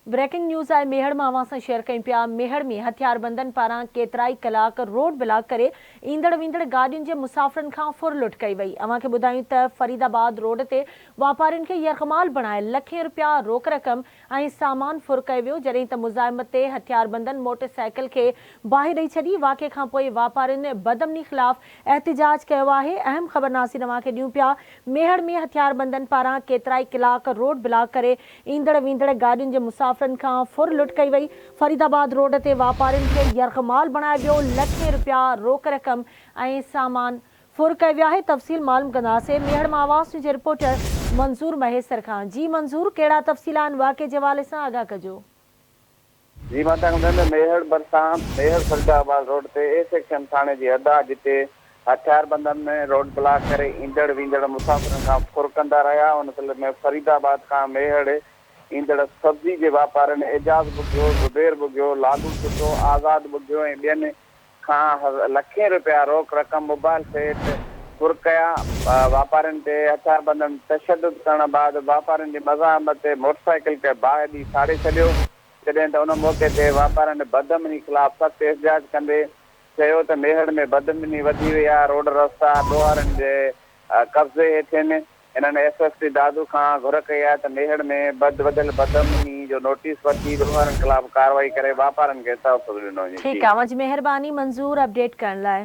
Breaking news आहे मेहड़ में अवां सां शेयर कयूं पिया। मेहड़ में हथियारबंदनि पारां केतिराई कलाक रोड ब्लॉक करे ईंदड़ वेंदड़ गाॾियुनि जे मुसाफ़िरनि खां फुर लुट कई वई। अवां खे ॿुधायूं त फरीदाबाद रोड ते वापारियुनि खे यरग़माल बणाए लखें रुपया रोक रक़म ऐं सामान फुर कयो वियो, जॾहिं त मुज़ाहिमत ते हथियारबंदनि मोटरसाइकिल खे बाहि ॾेई छॾी। वाक़े खां पोइ वापारियुनि बदअमनी ख़िलाफ़ एहतिजाज कयो आहे। अहम ख़बर नासिर अवां खे ॾियूं पिया। मेहड़ में हथियारबंदनि पारां केतिराई कलाक रोड ब्लॉक करे ईंदड़ वेंदड़ गाॾियुनि जे मुसाफ़िरनि खां फुर लुट कई वई। फरीदाबाद रोड ते वापारियुनि खे यरग़माल बणायो वियो, लखें रुपया रोक रक़म ऐं सामान फुर कयो वियो आहे। तफ़सील मालूम कंदासीं मेहड़ मां आवाज़ न्यूज़ जे रिपोर्टर मंज़ूर महेसर खां। जी मंज़ूर, कहिड़ा तफ़सील आहिनि वाक़े जे हवाले सां आगाह कजो। जी मां तव्हांखे मेहड़ भरिसां मेहड़ फरीदाबाद रोड ते ए सेक्शन थाणे जी हद आहे, जिते हथियारबंदनि में रोड ब्लॉक करे ईंदड़ वेंदड़ मुसाफ़िरनि खां फुर कंदा रहिया। उन सिलसिले में फरीदाबाद खां मेहड़ ईंदड़ सब्जी के वापारियुनि एजाज़ बुगियो, ज़ुबैर बुगियो, लालू सुठो, आज़ाद बुगियो ऐं ॿियनि खां लखें रुपया रोक रक़म मोबाइल सेट फुर कया। वापारियुनि ते हथियारबंदनि तशदुद करण बाद वापारियुनि जी मज़ाहमत ते मोटरसाइकिल खे बाहि ॾेई साड़े छॾियो, जॾहिं त उन मौक़े ते वापारियुनि बदअमनी ख़िलाफ़ सख़्तु एहतिजाज कंदे चयो त मेहड़ में बदअमनी वधी वई आहे। रोड रस्ता ॾोहारनि जे कब्ज़े हेठि आहिनि। इन्हनि एसएसपी दादू खां घुर कई आहे त मेहड़ में वधियल बदअमनी जो नोटिस वठी ॾोहारनि ख़िलाफ़ कार्रवाई करे वापारियुनि खे तहफ़्फ़ुज़ ॾिनो वञे। ठीकु आहे, मुंहिंजी महिरबानी मंज़ूर अपडेट करण लाइ।